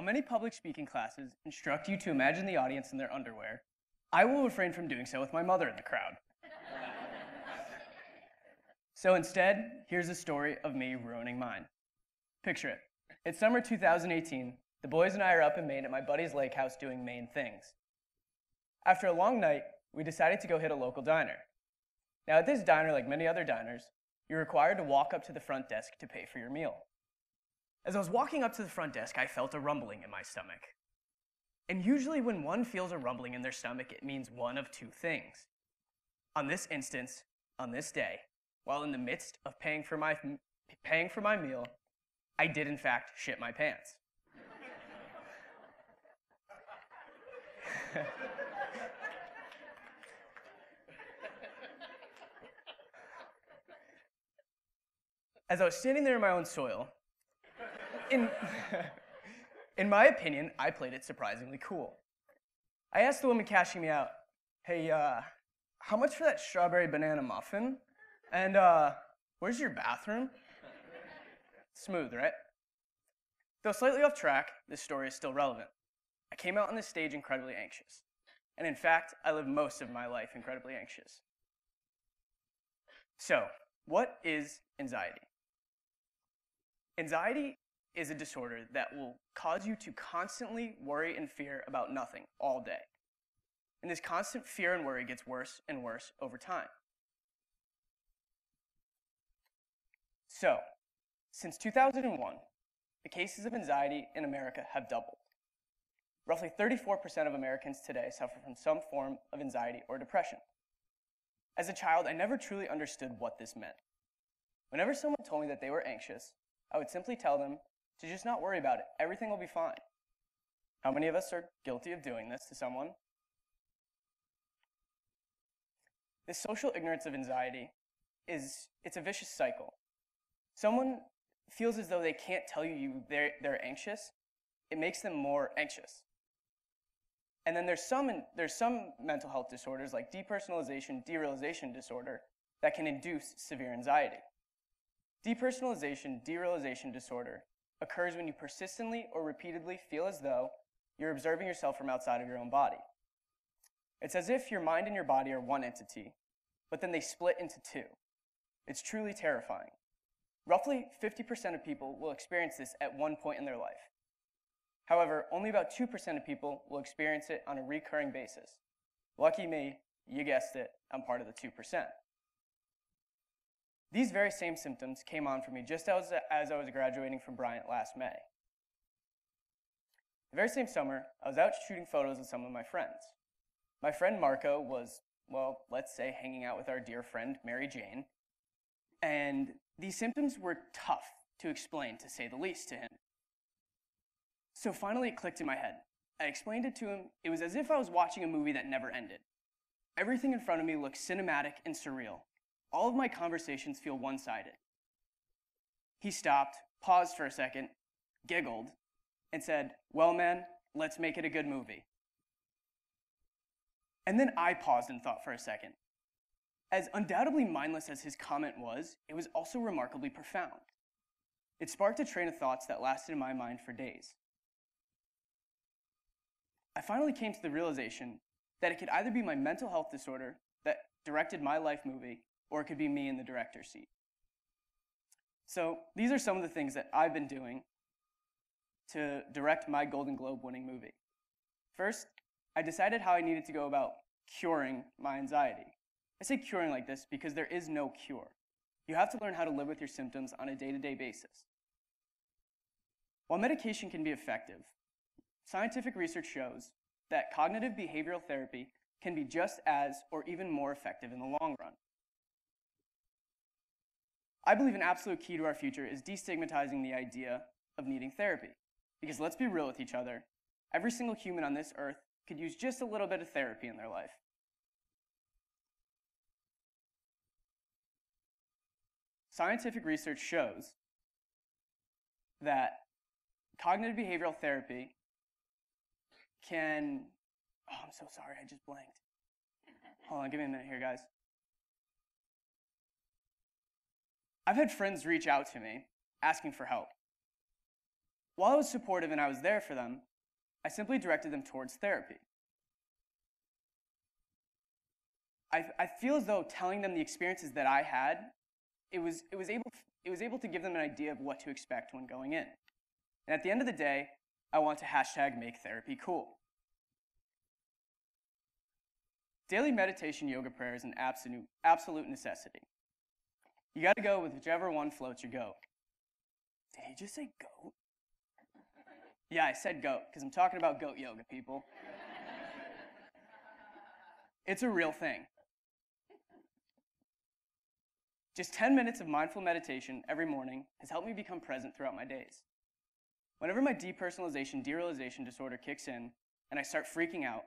while many public speaking classes instruct you to imagine the audience in their underwear, I will refrain from doing so with my mother in the crowd. So instead, here's a story of me ruining mine. Picture it. It's summer 2018. The boys and I are up in Maine at my buddy's lake house doing Maine things. After a long night, we decided to go hit a local diner. Now at this diner, like many other diners, you're required to walk up to the front desk to pay for your meal. As I was walking up to the front desk, I felt a rumbling in my stomach. And usually when one feels a rumbling in their stomach, it means one of two things. On this instance, on this day, while in the midst of paying for my meal, I did in fact shit my pants. As I was standing there in my own soil, in my opinion, I played it surprisingly cool. I asked the woman cashing me out, hey, how much for that strawberry banana muffin? And where's your bathroom? Smooth, right? Though slightly off track, this story is still relevant. I came out on this stage incredibly anxious. And in fact, I lived most of my life incredibly anxious. So, what is anxiety? Anxiety is a disorder that will cause you to constantly worry and fear about nothing all day. And this constant fear and worry gets worse and worse over time. So, since 2001, the cases of anxiety in America have doubled. Roughly 34% of Americans today suffer from some form of anxiety or depression. As a child, I never truly understood what this meant. Whenever someone told me that they were anxious, I would simply tell them to just not worry about it. Everything will be fine. How many of us are guilty of doing this to someone? This social ignorance of anxiety it's a vicious cycle. Someone feels as though they can't tell you they're anxious. It makes them more anxious. And then there's some mental health disorders like depersonalization, derealization disorder that can induce severe anxiety. Depersonalization, derealization disorder occurs when you persistently or repeatedly feel as though you're observing yourself from outside of your own body. It's as if your mind and your body are one entity, but then they split into two. It's truly terrifying. Roughly 50% of people will experience this at one point in their life. However, only about 2% of people will experience it on a recurring basis. Lucky me, you guessed it, I'm part of the 2%. These very same symptoms came on for me just as I was graduating from Bryant last May. The very same summer, I was out shooting photos with some of my friends. My friend Marco was, well, let's say, hanging out with our dear friend Mary Jane, and these symptoms were tough to explain, to say the least, to him. So finally it clicked in my head. I explained it to him. It was as if I was watching a movie that never ended. Everything in front of me looked cinematic and surreal. All of my conversations feel one-sided. He stopped, paused for a second, giggled, and said, well, man, let's make it a good movie. And then I paused and thought for a second. As undoubtedly mindless as his comment was, it was also remarkably profound. It sparked a train of thoughts that lasted in my mind for days. I finally came to the realization that it could either be my mental health disorder that directed my life movie, or it could be me in the director's seat. So these are some of the things that I've been doing to direct my Golden Globe winning movie. First, I decided how I needed to go about curing my anxiety. I say curing like this because there is no cure. You have to learn how to live with your symptoms on a day-to-day basis. While medication can be effective, scientific research shows that cognitive behavioral therapy can be just as or even more effective in the long run. I believe an absolute key to our future is destigmatizing the idea of needing therapy. Because let's be real with each other, every single human on this earth could use just a little bit of therapy in their life. Scientific research shows that cognitive behavioral therapy can, oh, I'm so sorry, I just blanked. Hold on, give me a minute here, guys. I've had friends reach out to me asking for help. While I was supportive and I was there for them, I simply directed them towards therapy. I feel as though telling them the experiences that I had, it was able to give them an idea of what to expect when going in. And at the end of the day, I want to hashtag make therapy cool. Daily meditation yoga prayer is an absolute necessity. You got to go with whichever one floats your goat. Did he just say goat? Yeah, I said goat, because I'm talking about goat yoga, people. It's a real thing. Just 10 minutes of mindful meditation every morning has helped me become present throughout my days. Whenever my depersonalization, derealization disorder kicks in and I start freaking out,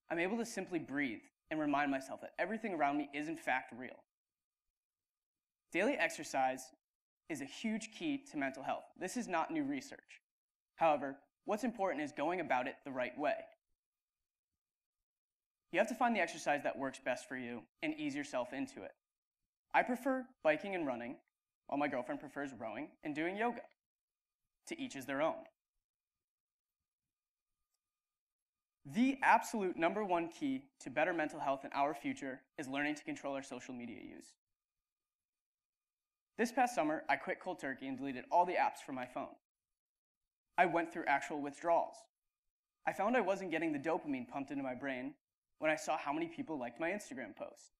I'm able to simply breathe and remind myself that everything around me is in fact real. Daily exercise is a huge key to mental health. This is not new research. However, what's important is going about it the right way. You have to find the exercise that works best for you and ease yourself into it. I prefer biking and running, while my girlfriend prefers rowing and doing yoga. To each is their own. The absolute #1 key to better mental health in our future is learning to control our social media use. This past summer, I quit cold turkey and deleted all the apps from my phone. I went through actual withdrawals. I found I wasn't getting the dopamine pumped into my brain when I saw how many people liked my Instagram post.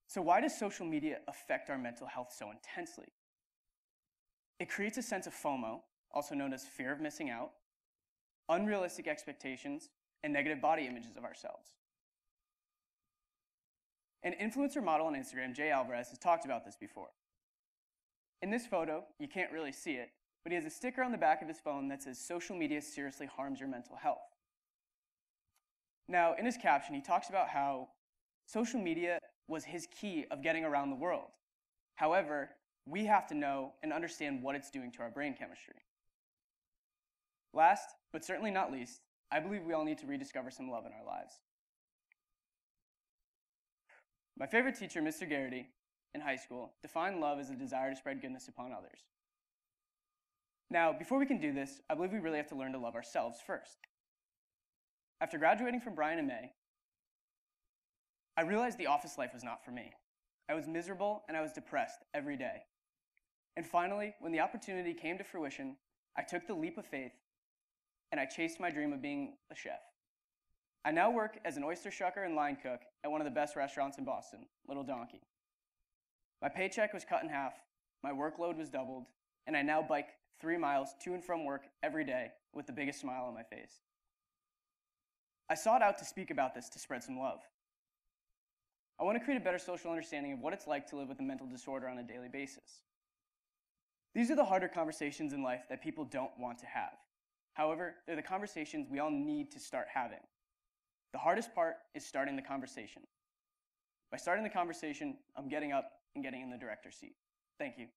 So why does social media affect our mental health so intensely? It creates a sense of FOMO, also known as fear of missing out, unrealistic expectations, and negative body images of ourselves. An influencer model on Instagram, Jay Alvarez, has talked about this before. In this photo, you can't really see it, but he has a sticker on the back of his phone that says, "Social media seriously harms your mental health." Now, in his caption, he talks about how social media was his key of getting around the world. However, we have to know and understand what it's doing to our brain chemistry. Last, but certainly not least, I believe we all need to rediscover some love in our lives. My favorite teacher, Mr. Garrity, in high school, defined love as a desire to spread goodness upon others. Now, before we can do this, I believe we really have to learn to love ourselves first. After graduating from Bryant and May, I realized the office life was not for me. I was miserable and I was depressed every day. And finally, when the opportunity came to fruition, I took the leap of faith and I chased my dream of being a chef. I now work as an oyster shucker and line cook at one of the best restaurants in Boston, Little Donkey. My paycheck was cut in half, my workload was doubled, and I now bike 3 miles to and from work every day with the biggest smile on my face. I sought out to speak about this to spread some love. I want to create a better social understanding of what it's like to live with a mental disorder on a daily basis. These are the harder conversations in life that people don't want to have. However, they're the conversations we all need to start having. The hardest part is starting the conversation. By starting the conversation, I'm getting up and getting in the director's seat. Thank you.